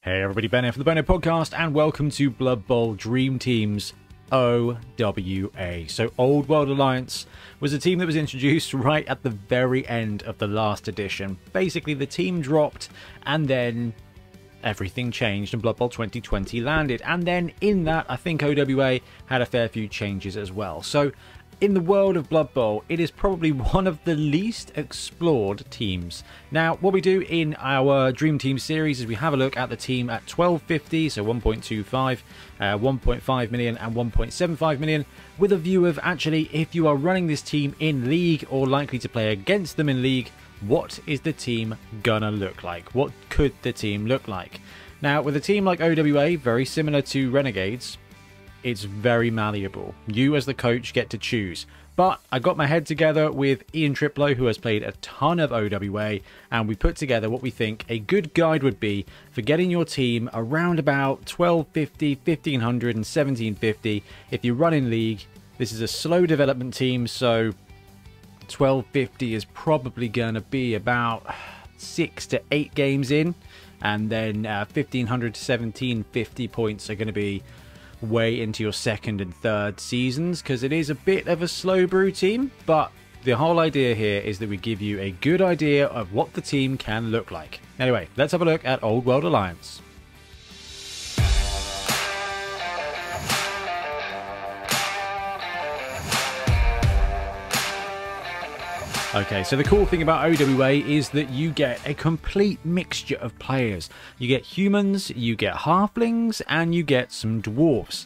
Hey everybody, Ben here for the Bonehead podcast, and welcome to Blood Bowl Dream Team's OWA. So Old World Alliance was a team that was introduced right at the very end of the last edition. Basically the team dropped and then everything changed and Blood Bowl 2020 landed. And then in that, I think OWA had a fair few changes as well. So in the world of Blood Bowl, it is probably one of the least explored teams. Now, what we do in our Dream Team series is we have a look at the team at 1250, so 1.25, 1.5 million and 1.75 million, with a view of actually if you are running this team in League or likely to play against them in League, what is the team gonna look like? What could the team look like? Now, with a team like OWA, very similar to Renegades, it's very malleable. You as the coach get to choose. But I got my head together with Ian Triplow, who has played a ton of OWA, and we put together what we think a good guide would be for getting your team around about 1250, 1500 and 1750 if you run in League. This is a slow development team, so 1250 is probably going to be about 6 to 8 games in, and then 1500 to 1750 points are going to be way into your second and third seasons, because it is a bit of a slow brew team. But the whole idea here is that we give you a good idea of what the team can look like. Anyway, let's have a look at Old World Alliance. Okay, so the cool thing about OWA is that you get a complete mixture of players. You get humans, you get halflings, and you get some dwarves.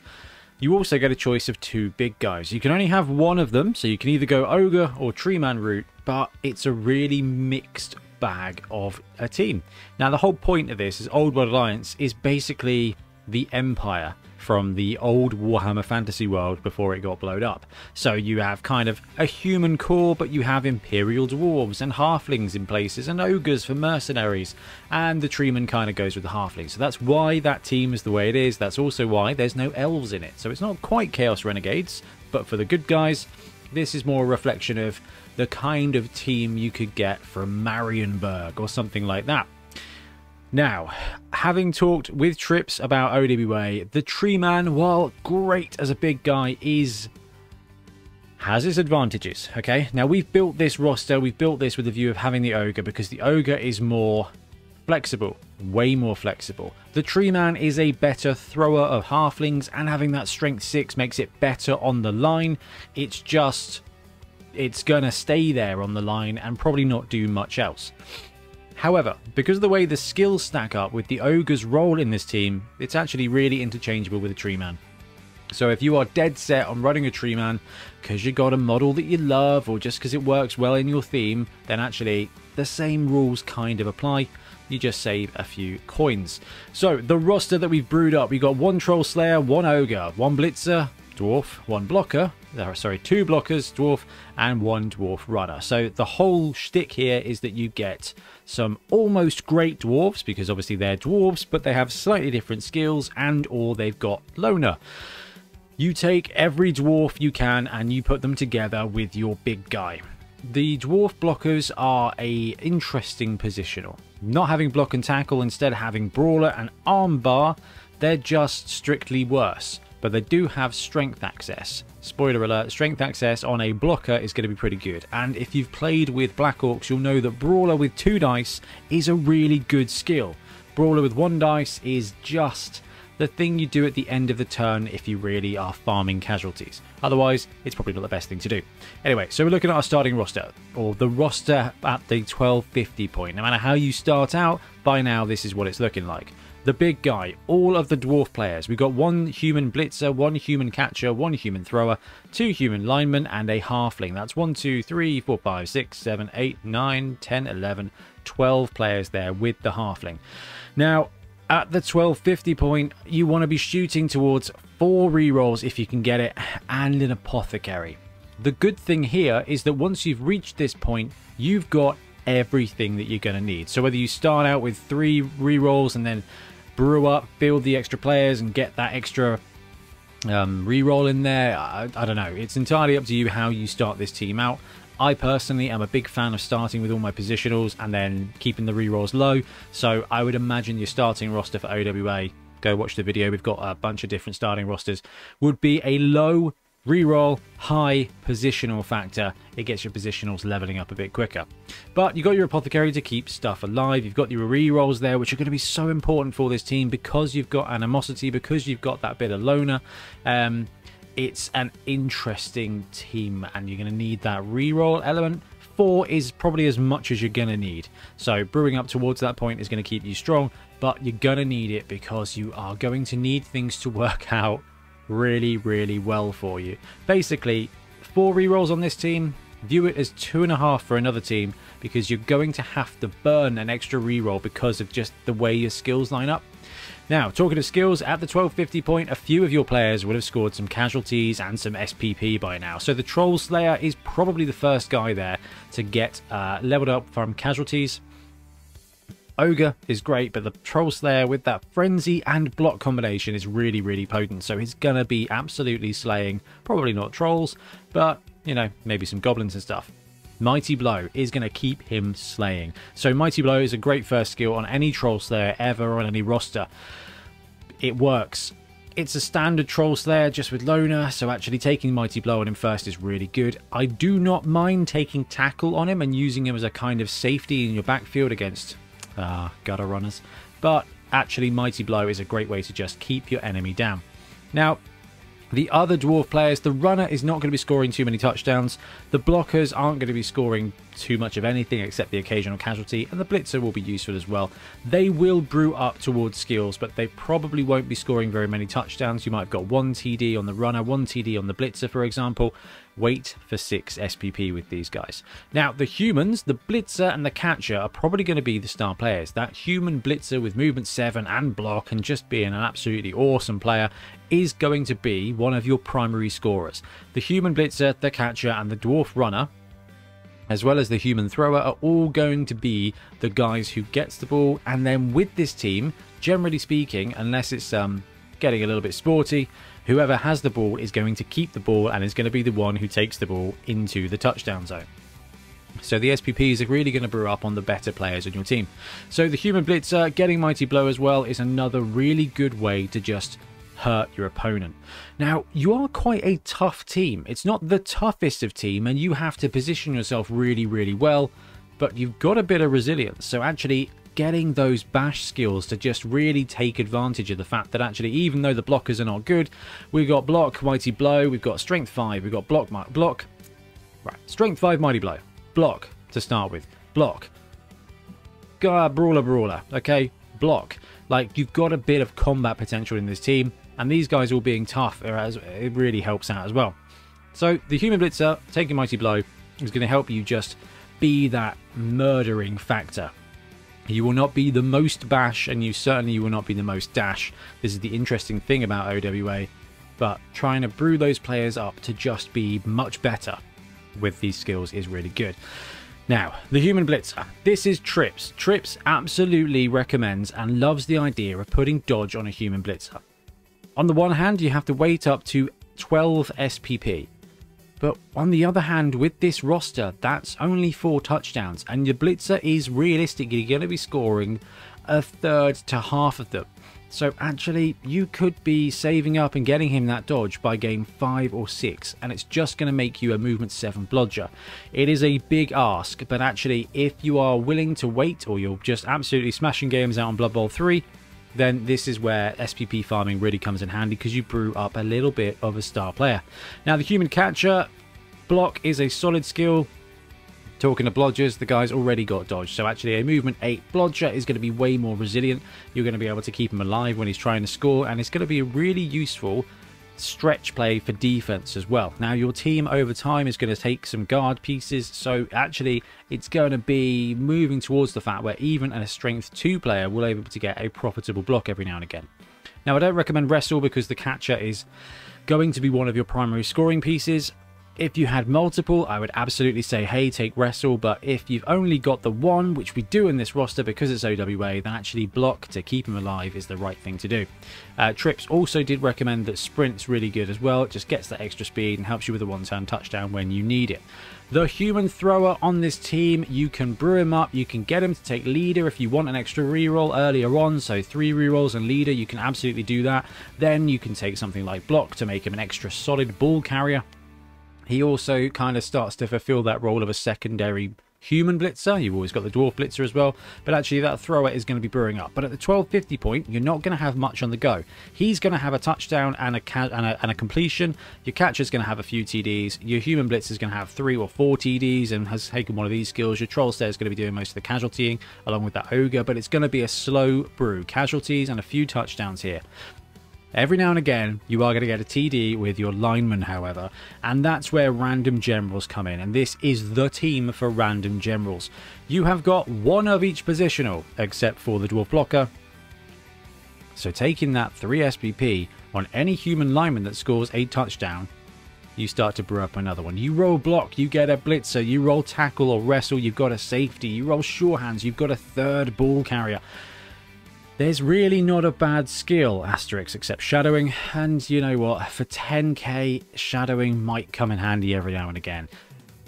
You also get a choice of 2 big guys. You can only have one of them, so you can either go Ogre or Tree Man route, but it's a really mixed bag of a team. Now, the whole point of this is Old World Alliance is basically the Empire from the old Warhammer fantasy world before it got blown up. So you have kind of a human core, but you have imperial dwarves and halflings in places and ogres for mercenaries, and the treeman kind of goes with the halflings. So that's why that team is the way it is. That's also why there's no elves in it. So it's not quite Chaos Renegades, but for the good guys, this is more a reflection of the kind of team you could get from Marienburg or something like that. Now, having talked with Trips about OWA, the Tree Man, while great as a big guy, has its advantages, okay? Now, we've built this roster, we've built this with the view of having the Ogre, because the Ogre is more flexible, way more flexible. The Tree Man is a better thrower of halflings, and having that strength 6 makes it better on the line. It's gonna stay there on the line and probably not do much else. However, because of the way the skills stack up with the Ogre's role in this team, it's actually really interchangeable with a Tree Man. So if you are dead set on running a Tree Man because you got a model that you love, or just because it works well in your theme, then actually the same rules kind of apply. You just save a few coins. So the roster that we've brewed up, we've got 1 Troll Slayer, 1 Ogre, 1 Blitzer, Dwarf, 1 Blocker, 2 Blockers, Dwarf, and 1 Dwarf Runner. So the whole shtick here is that you get some almost great dwarves, because obviously they're dwarves, but they have slightly different skills, and or they've got loner. You take every dwarf you can and you put them together with your big guy. The Dwarf Blockers are a interesting positional. Not having block and tackle, instead having brawler and arm bar, they're just strictly worse. But they do have strength access. Spoiler alert, strength access on a blocker is going to be pretty good. And if you've played with Black Orcs, you'll know that Brawler with 2 dice is a really good skill. Brawler with 1 dice is just the thing you do at the end of the turn if you really are farming casualties. Otherwise, it's probably not the best thing to do. Anyway, so we're looking at our starting roster, or the roster at the 1250 point. No matter how you start out, by now this is what it's looking like. The big guy, all of the dwarf players. We've got 1 human blitzer, 1 human catcher, 1 human thrower, 2 human linemen, and a halfling. That's 1, 2, 3, 4, 5, 6, 7, 8, 9, 10, 11, 12 players there with the halfling. Now, at the 1250 point, you want to be shooting towards 4 rerolls if you can get it, and an apothecary. The good thing here is that once you've reached this point, you've got everything that you're going to need. So whether you start out with 3 rerolls and then brew up, build the extra players and get that extra reroll in there, I don't know. It's entirely up to you how you start this team out. I personally am a big fan of starting with all my positionals and then keeping the rerolls low. So I would imagine your starting roster for OWA, go watch the video, we've got a bunch of different starting rosters, would be a low reroll, high positional factor. It gets your positionals leveling up a bit quicker. But you've got your apothecary to keep stuff alive. You've got your rerolls there, which are going to be so important for this team because you've got animosity, because you've got that bit of loner. It's an interesting team and you're going to need that reroll element. 4 is probably as much as you're going to need. So brewing up towards that point is going to keep you strong, but you're going to need it because you are going to need things to work out really, really well for you. Basically, 4 rerolls on this team, view it as 2.5 for another team because you're going to have to burn an extra reroll because of just the way your skills line up. Now, talking of skills, at the 1250 point, a few of your players would have scored some casualties and some SPP by now. So the Troll Slayer is probably the first guy there to get leveled up from casualties. Ogre is great, but the Troll Slayer with that Frenzy and Block combination is really, really potent. So he's going to be absolutely slaying, probably not trolls, but, you know, maybe some goblins and stuff. Mighty Blow is going to keep him slaying. So Mighty Blow is a great first skill on any Troll Slayer ever on any roster. It works. It's a standard Troll Slayer just with Loner, so actually taking Mighty Blow on him first is really good. I do not mind taking Tackle on him and using him as a kind of safety in your backfield against gutter runners. But actually Mighty Blow is a great way to just keep your enemy down. Now, the other Dwarf players, the Runner is not going to be scoring too many touchdowns. The Blockers aren't going to be scoring too much of anything except the occasional casualty. And the Blitzer will be useful as well. They will brew up towards skills, but they probably won't be scoring very many touchdowns. You might have got 1 TD on the Runner, 1 TD on the Blitzer, for example. Wait for 6 SPP with these guys. Now, the humans, the Blitzer and the Catcher are probably going to be the star players. That human Blitzer with movement 7 and block and just being an absolutely awesome player is going to be one of your primary scorers. The human Blitzer, the Catcher and the Dwarf Runner, as well as the human thrower, are all going to be the guys who gets the ball. And then with this team, generally speaking, unless it's getting a little bit sporty, whoever has the ball is going to keep the ball and is going to be the one who takes the ball into the touchdown zone. So the SPPs are really going to brew up on the better players on your team. So the human Blitzer getting Mighty Blow as well is another really good way to just hurt your opponent. Now, you are quite a tough team. It's not the toughest of team and you have to position yourself really, really well, but you've got a bit of resilience. So actually getting those bash skills to just really take advantage of the fact that actually, even though the blockers are not good, we've got block, Mighty Blow, we've got strength 5, we've got block, right, strength 5, Mighty Blow, block to start with, block, brawler, okay, block. Like, you've got a bit of combat potential in this team, and these guys all being tough, it really helps out as well. So the human Blitzer taking Mighty Blow is going to help you just be that murdering factor. You will not be the most bash, and you certainly will not be the most dash. This is the interesting thing about OWA, but trying to brew those players up to just be much better with these skills is really good. Now, the human Blitzer. This is Trips. Trips absolutely recommends and loves the idea of putting dodge on a human Blitzer. On the one hand, you have to wait up to 12 SPP. But on the other hand, with this roster, that's only 4 touchdowns, and your Blitzer is realistically going to be scoring a third to half of them. So actually, you could be saving up and getting him that dodge by game 5 or 6, and it's just going to make you a movement 7 blodger. It is a big ask, but actually, if you are willing to wait, or you're just absolutely smashing games out on Blood Bowl 3, then this is where SPP farming really comes in handy, because you brew up a little bit of a star player. Now, the human Catcher, block is a solid skill. Talking to blodgers, the guy's already got dodge, so actually a movement 8 blodger is going to be way more resilient. You're going to be able to keep him alive when he's trying to score, and it's going to be a really useful stretch play for defense as well. Now, your team over time is going to take some guard pieces, so actually it's going to be moving towards the fact where even a strength 2 player will be able to get a profitable block every now and again. Now, I don't recommend wrestle because the Catcher is going to be one of your primary scoring pieces. If you had multiple, I would absolutely say, hey, take wrestle, but if you've only got the one, which we do in this roster because it's OWA, then actually block to keep him alive is the right thing to do. Trips also did recommend that sprint's really good as well. It just gets that extra speed and helps you with a one-turn touchdown when you need it. The human thrower on this team, you can brew him up, you can get him to take leader if you want an extra reroll earlier on, so 3 rerolls and leader, you can absolutely do that. Then you can take something like block to make him an extra solid ball carrier. He also kind of starts to fulfill that role of a secondary human blitzer. You've always got the dwarf blitzer as well, but actually that thrower is going to be brewing up. But at the 1250 point, you're not going to have much on the go. He's going to have a touchdown and a completion. Your catcher's going to have a few TDs. Your human blitzer is going to have 3 or 4 TDs and has taken one of these skills. Your troll slayer is going to be doing most of the casualtying along with that ogre, but it's going to be a slow brew. Casualties and a few touchdowns here. Every now and again, you are going to get a TD with your lineman, however, and that's where random generals come in, and this is the team for random generals. You have got one of each positional, except for the Dwarf Blocker. So taking that 3 SPP on any human lineman that scores a touchdown, you start to brew up another one. You roll block, you get a blitzer. You roll tackle or wrestle, you've got a safety. You roll sure hands, you've got a third ball carrier. There's really not a bad skill, asterisk, except shadowing, and you know what, for 10k, shadowing might come in handy every now and again.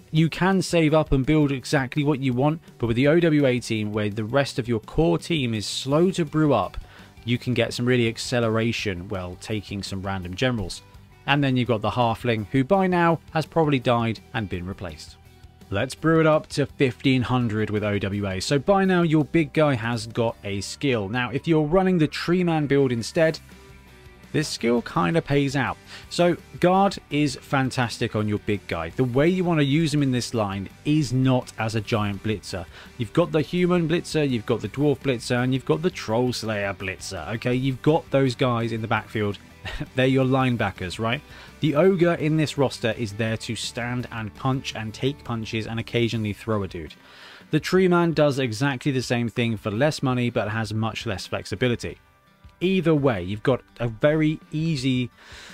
You can save up and build exactly what you want, but with the OWA team, where the rest of your core team is slow to brew up, you can get some really acceleration while taking some random generals. And then you've got the halfling, who by now has probably died and been replaced. Let's brew it up to 1500 with OWA. So by now your big guy has got a skill. Now if you're running the tree man build instead, this skill kind of pays out. So guard is fantastic on your big guy. The way you want to use him in this line is not as a giant blitzer. You've got the human blitzer, you've got the dwarf blitzer, and you've got the troll slayer blitzer. Okay, you've got those guys in the backfield. They're your linebackers, right? The ogre in this roster is there to stand and punch and take punches and occasionally throw a dude. The tree man does exactly the same thing for less money but has much less flexibility. Either way, you've got a very easy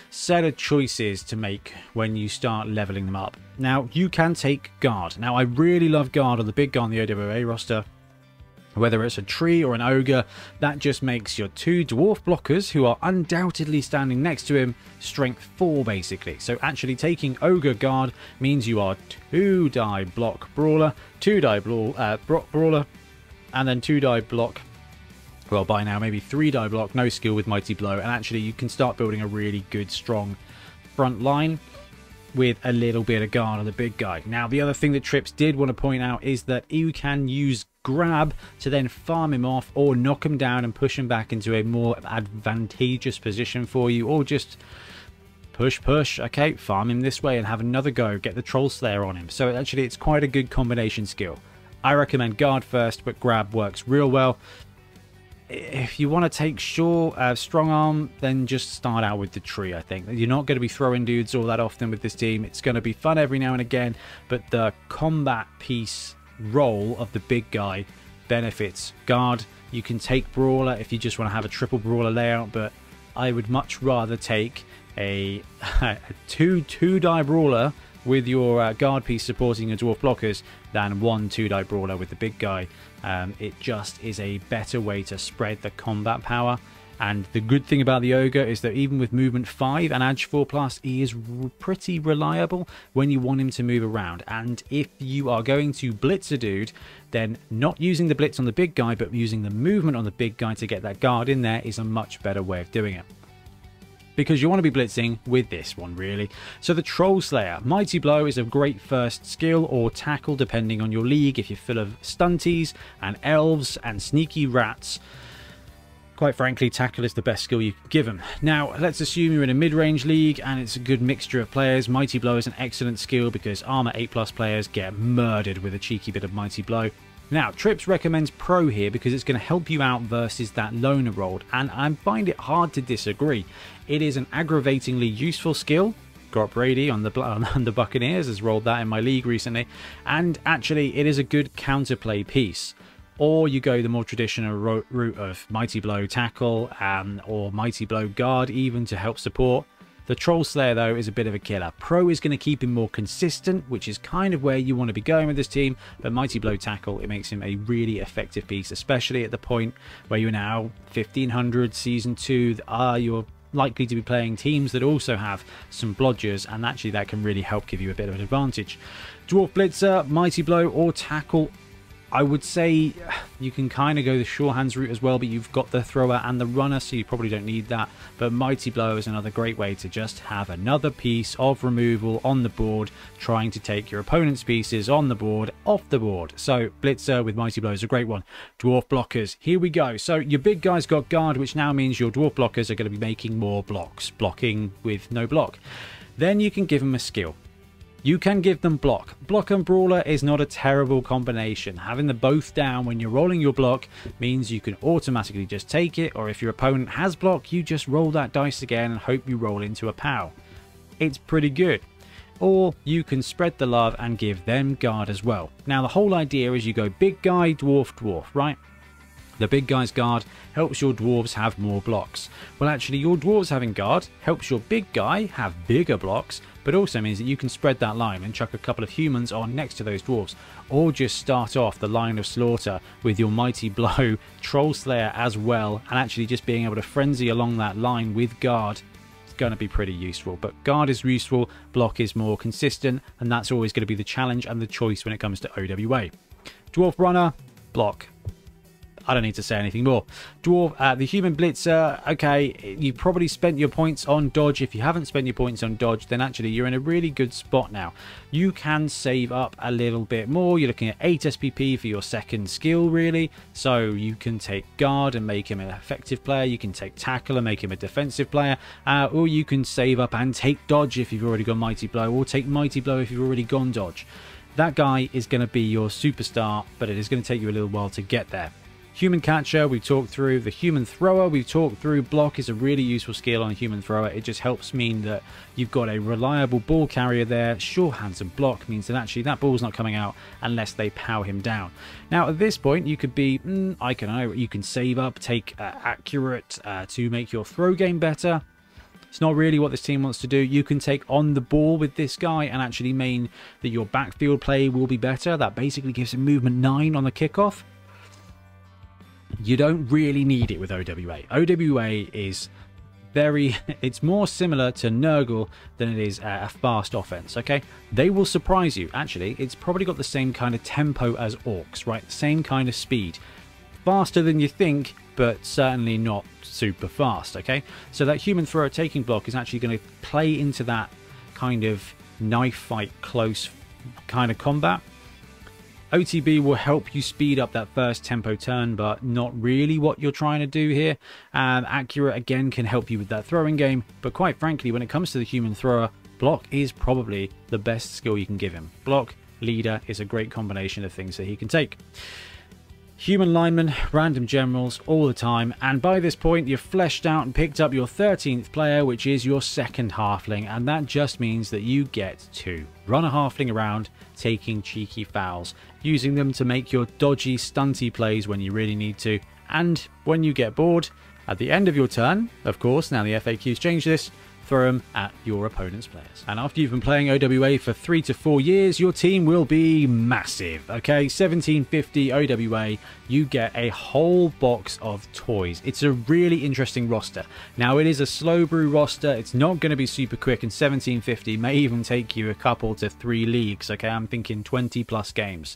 set of choices to make when you start leveling them up. Now, you can take guard. Now, I really love guard on the big guy on the OWA roster. Whether it's a tree or an ogre, that just makes your 2 dwarf blockers, who are undoubtedly standing next to him, strength 4 basically. So actually taking ogre guard means you are 2 die block brawler, 2 die brawler, and then 2 die block, well by now maybe 3 die block, no skill with mighty blow, and actually you can start building a really good strong front line with a little bit of guard on the big guy. Now the other thing that Trips did want to point out is that you can use grab to then farm him off or knock him down and push him back into a more advantageous position for you, or just push, okay, farm him this way and have another go, get the troll slayer on him. So actually it's quite a good combination skill. I recommend guard first, but grab works real well. If you want to take strong arm, then just start out with the tree. I think you're not going to be throwing dudes all that often with this team. It's going to be fun every now and again, but the combat piece role of the big guy benefits guard. You can take brawler if you just want to have a triple brawler layout, but I would much rather take a 2 die brawler with your guard piece supporting your dwarf blockers than 1 2 die brawler with the big guy. It just is a better way to spread the combat power. And the good thing about the ogre is that even with movement 5 and edge 4+, he is pretty reliable when you want him to move around. And if you are going to blitz a dude, then not using the blitz on the big guy, but using the movement on the big guy to get that guard in there is a much better way of doing it. Because you want to be blitzing with this one, really. So the Troll Slayer. Mighty Blow is a great first skill or tackle, depending on your league. If you're full of stunties and elves and sneaky rats, quite frankly, tackle is the best skill you can give them. Now, let's assume you're in a mid-range league and it's a good mixture of players. Mighty Blow is an excellent skill because armor 8+ players get murdered with a cheeky bit of Mighty Blow. Now, Trips recommends Pro here because it's going to help you out versus that loner rolled, and I find it hard to disagree. It is an aggravatingly useful skill. Got Brady on the Buccaneers has rolled that in my league recently, and actually it is a good counterplay piece. Or you go the more traditional route of Mighty Blow tackle or Mighty Blow guard even to help support. The Troll Slayer, though, is a bit of a killer. Pro is going to keep him more consistent, which is kind of where you want to be going with this team, but Mighty Blow Tackle, it makes him a really effective piece, especially at the point where you're now 1500 Season 2, you're likely to be playing teams that also have some blodgers, and actually that can really help give you a bit of an advantage. Dwarf Blitzer, Mighty Blow or Tackle, I would say you can kind of go the sure hands route as well, but you've got the thrower and the runner, so you probably don't need that. But Mighty Blow is another great way to just have another piece of removal on the board, trying to take your opponent's pieces on the board off the board. So Blitzer with Mighty Blow is a great one. Dwarf Blockers, here we go. So your big guy's got guard, which now means your Dwarf Blockers are going to be making more blocks, blocking with no block. Then you can give them a skill. You can give them block. Block and Brawler is not a terrible combination. Having them both down when you're rolling your block means you can automatically just take it, or if your opponent has block, you just roll that dice again and hope you roll into a POW. It's pretty good. Or you can spread the love and give them guard as well. Now the whole idea is you go big guy, dwarf, dwarf, right? The big guy's guard helps your dwarves have more blocks. Well, actually, your dwarves having guard helps your big guy have bigger blocks, but also means that you can spread that line and chuck a couple of humans on next to those dwarves, or just start off the line of slaughter with your Mighty Blow Troll Slayer as well, and actually just being able to frenzy along that line with guard is going to be pretty useful. But guard is useful, block is more consistent, and that's always going to be the challenge and the choice when it comes to OWA. Dwarf Runner, block. I don't need to say anything more. Dwarf, the Human Blitzer, okay, you probably spent your points on dodge. If you haven't spent your points on dodge, then actually you're in a really good spot now. You can save up a little bit more. You're looking at 8 SPP for your second skill, really. So you can take guard and make him an effective player. You can take tackle and make him a defensive player. Or you can save up and take dodge if you've already gone Mighty Blow, or take Mighty Blow if you've already gone dodge. That guy is going to be your superstar, but it is going to take you a little while to get there. Human Catcher, we've talked through. The Human Thrower, we've talked through. Block is a really useful skill on a Human Thrower. It just helps mean that you've got a reliable ball carrier there. Sure hands and block means that actually that ball's not coming out unless they pow him down. Now, at this point, you could be, I don't know, you can save up, take Accurate to make your throw game better. It's not really what this team wants to do. You can take on the ball with this guy and actually mean that your backfield play will be better. That basically gives him movement 9 on the kickoff. You don't really need it with OWA. OWA is it's more similar to Nurgle than it is a fast offense, okay? They will surprise you. Actually, it's probably got the same kind of tempo as Orcs, right? The same kind of speed. Faster than you think, but certainly not super fast, okay? So that Human Thrower taking block is actually going to play into that kind of knife fight, close kind of combat. OTB will help you speed up that first tempo turn, but not really what you're trying to do here. Accurate, again, can help you with that throwing game, but quite frankly, when it comes to the Human Thrower, block is probably the best skill you can give him. Block, leader is a great combination of things that he can take. Human linemen, random generals all the time, and by this point you've fleshed out and picked up your 13th player, which is your second halfling, and that just means that you get to run a halfling around taking cheeky fouls, using them to make your dodgy stunty plays when you really need to, and when you get bored, at the end of your turn, of course, now the FAQs change this, throw them at your opponent's players. And after you've been playing OWA for 3 to 4 years, your team will be massive, okay? 1750 OWA, you get a whole box of toys. It's a really interesting roster. Now, it is a slow brew roster. It's not going to be super quick, and 1750 may even take you a couple to 3 leagues, okay? I'm thinking 20 plus games.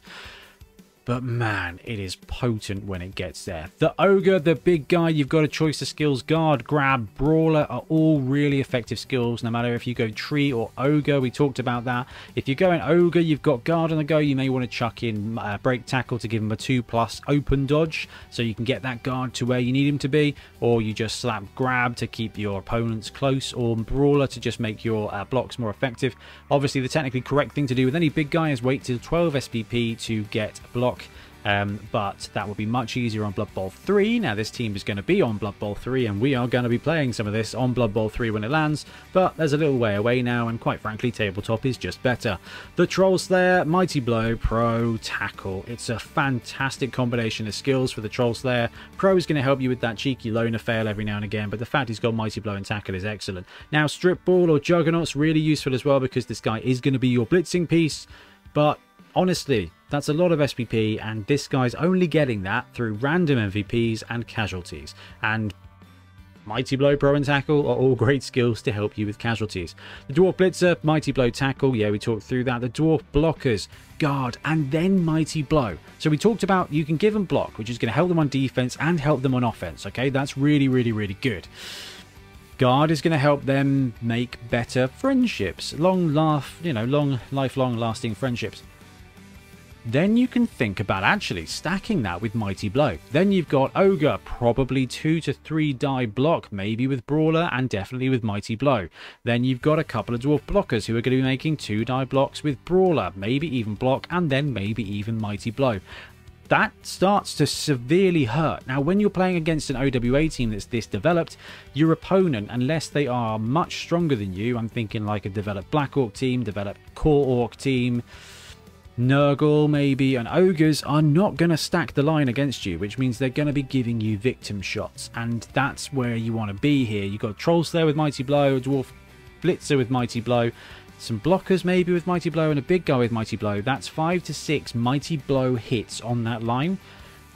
But man, it is potent when it gets there. The Ogre, the big guy, you've got a choice of skills. Guard, Grab, Brawler are all really effective skills, no matter if you go Tree or Ogre. We talked about that. If you're going Ogre, you've got Guard on the go. You may want to chuck in Break Tackle to give him a 2+ open dodge, so you can get that Guard to where you need him to be. Or you just slap Grab to keep your opponents close, or Brawler to just make your blocks more effective. Obviously, the technically correct thing to do with any big guy is wait till 12 SPP to get block. but that will be much easier on Blood Bowl 3. Now this team is going to be on Blood Bowl 3, and we are going to be playing some of this on Blood Bowl 3 when it lands, but there's a little way away now, and quite frankly tabletop is just better. The Troll Slayer, Mighty Blow, Pro, Tackle. It's a fantastic combination of skills for the Troll Slayer. Pro is going to help you with that cheeky loner fail every now and again, but the fact he's got Mighty Blow and Tackle is excellent. Now Strip Ball or Juggernaut's really useful as well, because this guy is going to be your blitzing piece, but honestly, that's a lot of SPP, and this guy's only getting that through random MVPs and casualties. And Mighty Blow, Pro and Tackle are all great skills to help you with casualties. The Dwarf Blitzer, Mighty Blow, Tackle, yeah, we talked through that. The Dwarf Blockers, Guard, and then Mighty Blow. So we talked about you can give them block, which is going to help them on defense and help them on offense, okay? That's really, really, really good. Guard is going to help them make better friendships, lifelong lasting friendships. Then you can think about actually stacking that with Mighty Blow. Then you've got Ogre, probably 2 to 3 die block, maybe with Brawler and definitely with Mighty Blow. Then you've got a couple of Dwarf Blockers who are going to be making 2 die blocks with Brawler, maybe even block, and then maybe even Mighty Blow. That starts to severely hurt. Now, when you're playing against an OWA team that's this developed, your opponent, unless they are much stronger than you, I'm thinking like a developed Black Orc team, developed Core Orc team, Nurgle maybe, and Ogres are not going to stack the line against you, which means they're going to be giving you victim shots, and that's where you want to be here. You've got Troll Slayer with Mighty Blow, a Dwarf Blitzer with Mighty Blow, some blockers maybe with Mighty Blow, and a big guy with Mighty Blow. That's 5 to 6 Mighty Blow hits on that line.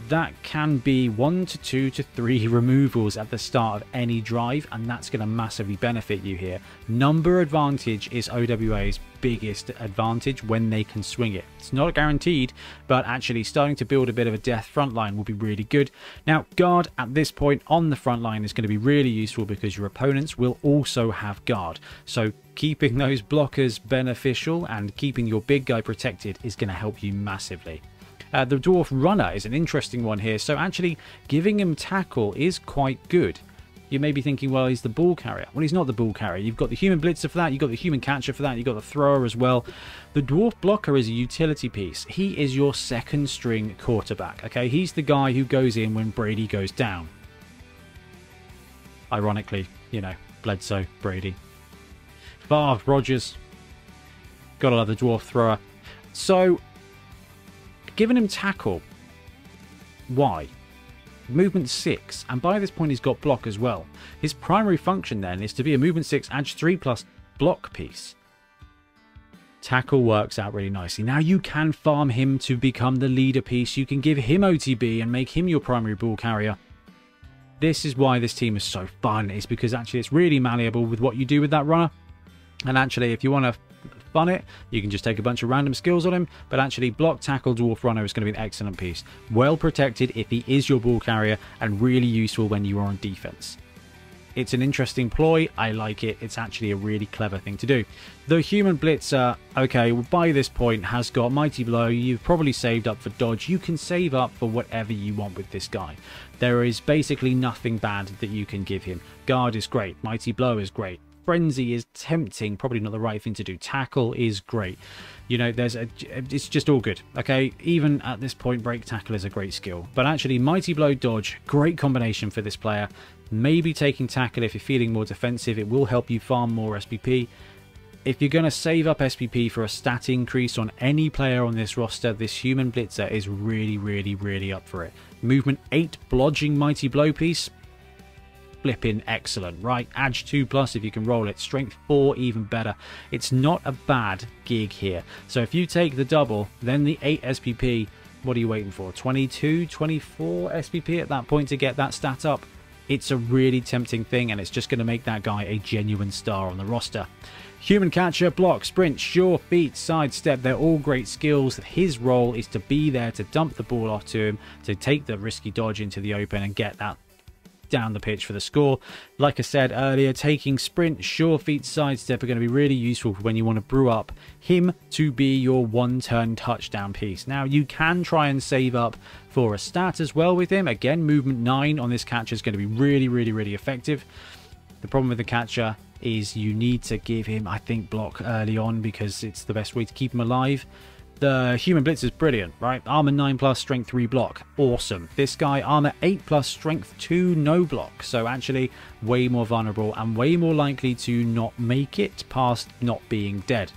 That can be 1 to 2 to 3 removals at the start of any drive, and that's going to massively benefit you here. Number advantage is OWA's biggest advantage when they can swing it. It's not guaranteed, but actually starting to build a bit of a death front line will be really good. Now, Guard at this point on the front line is going to be really useful because your opponents will also have Guard. So keeping those blockers beneficial and keeping your big guy protected is going to help you massively. The Dwarf Runner is an interesting one here. So actually giving him Tackle is quite good. You may be thinking, well, he's the ball carrier. Well, he's not the ball carrier. You've got the human blitzer for that. You've got the human catcher for that. You've got the thrower as well. The Dwarf Blocker is a utility piece. He is your second string quarterback. Okay, he's the guy who goes in when Brady goes down. Ironically, you know, Bledsoe, Brady. Favre, Rodgers. Gotta love the Dwarf Thrower. So giving him Tackle, why? Movement 6, and by this point he's got block as well. His primary function then is to be a movement 6 edge 3+ block piece. Tackle works out really nicely. Now you can farm him to become the leader piece. You can give him OTB and make him your primary ball carrier. This is why this team is so fun. It's because actually it's really malleable with what you do with that runner. And actually if you want to fun it, you can just take a bunch of random skills on him, but actually block, tackle, Dwarf Runner is going to be an excellent piece. Well protected if he is your ball carrier, and really useful when you are on defense. It's an interesting ploy. I like it. It's actually a really clever thing to do. The human blitzer, okay, well, by this point has got Mighty Blow. You've probably saved up for dodge. You can save up for whatever you want with this guy. There is basically nothing bad that you can give him. Guard is great. Mighty Blow is great. Frenzy is tempting, probably not the right thing to do. Tackle is great. You know, it's just all good. Okay, even at this point, break tackle is a great skill. But actually, Mighty Blow, dodge, great combination for this player. Maybe taking tackle if you're feeling more defensive. It will help you farm more SPP. If you're going to save up SPP for a stat increase on any player on this roster, this human blitzer is really, really, really up for it. Movement 8, blodging Mighty Blow piece. Flipping excellent, right? Edge 2+ if you can roll it. Strength 4 even better. It's not a bad gig here. So if you take the double, then the 8 SPP, what are you waiting for? 22, 24 SPP at that point to get that stat up. It's a really tempting thing, and it's just going to make that guy a genuine star on the roster. Human catcher, block, sprint, sure feet, sidestep, they're all great skills. His role is to be there to dump the ball off to him, to take the risky dodge into the open and get that down the pitch for the score. Like I said earlier, taking sprint, sure feet, sidestep are going to be really useful for when you want to brew up him to be your one-turn touchdown piece. Now you can try and save up for a stat as well with him. Again, movement 9 on this catcher is going to be really, really, really effective. The problem with the catcher is you need to give him, I think, block early on because it's the best way to keep him alive. The human Blitz is brilliant, right? Armor 9+, strength 3 block. Awesome. This guy, armor 8+, strength 2 no block. So actually way more vulnerable and way more likely to not make it past not being dead.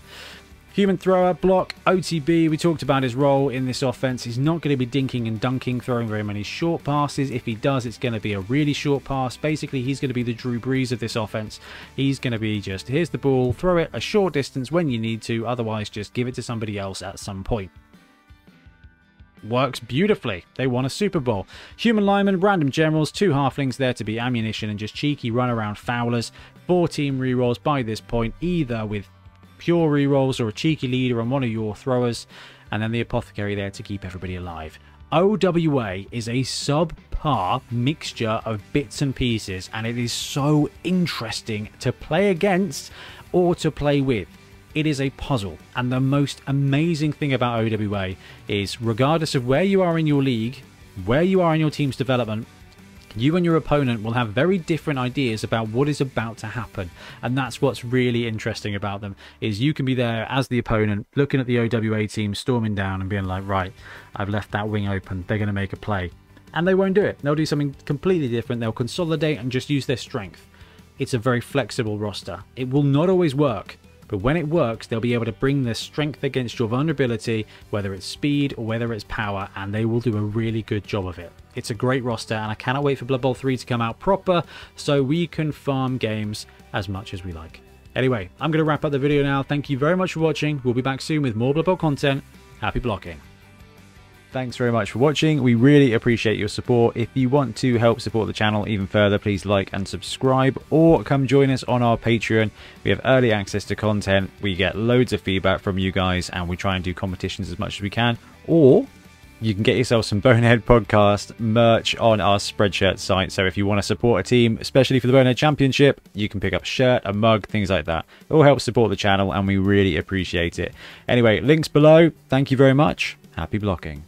Human thrower, block, OTB, we talked about his role in this offense. He's not going to be dinking and dunking, throwing very many short passes. If he does, it's going to be a really short pass. Basically, he's going to be the Drew Brees of this offense. He's going to be just, here's the ball, throw it a short distance when you need to, otherwise just give it to somebody else at some point. Works beautifully. They won a Super Bowl. Human lineman, random generals, 2 halflings there to be ammunition and just cheeky run around foulers. 4 team rerolls by this point, either with pure rerolls or a cheeky leader on one of your throwers, and then the apothecary there to keep everybody alive. OWA is a subpar mixture of bits and pieces, and it is so interesting to play against or to play with. It is a puzzle, and the most amazing thing about OWA is, regardless of where you are in your league, where you are in your team's development, you and your opponent will have very different ideas about what is about to happen, and that's what's really interesting about them. Is you can be there as the opponent looking at the OWA team storming down and being like, right, I've left that wing open, they're going to make a play, and they won't do it. They'll do something completely different. They'll consolidate and just use their strength. It's a very flexible roster. It will not always work, but when it works, they'll be able to bring their strength against your vulnerability, whether it's speed or whether it's power, and they will do a really good job of it. It's a great roster, and I cannot wait for Blood Bowl 3 to come out proper so we can farm games as much as we like. Anyway, I'm going to wrap up the video now. Thank you very much for watching. We'll be back soon with more Blood Bowl content. Happy blocking. Thanks very much for watching. We really appreciate your support. If you want to help support the channel even further, please like and subscribe, or come join us on our Patreon. We have early access to content, we get loads of feedback from you guys, and we try and do competitions as much as we can. Or you can get yourself some Bonehead podcast merch on our Spreadshirt site. So if you want to support a team, especially for the Bonehead Championship, you can pick up a shirt, a mug, things like that. It all helps support the channel, and we really appreciate it. Anyway, links below. Thank you very much. Happy blocking.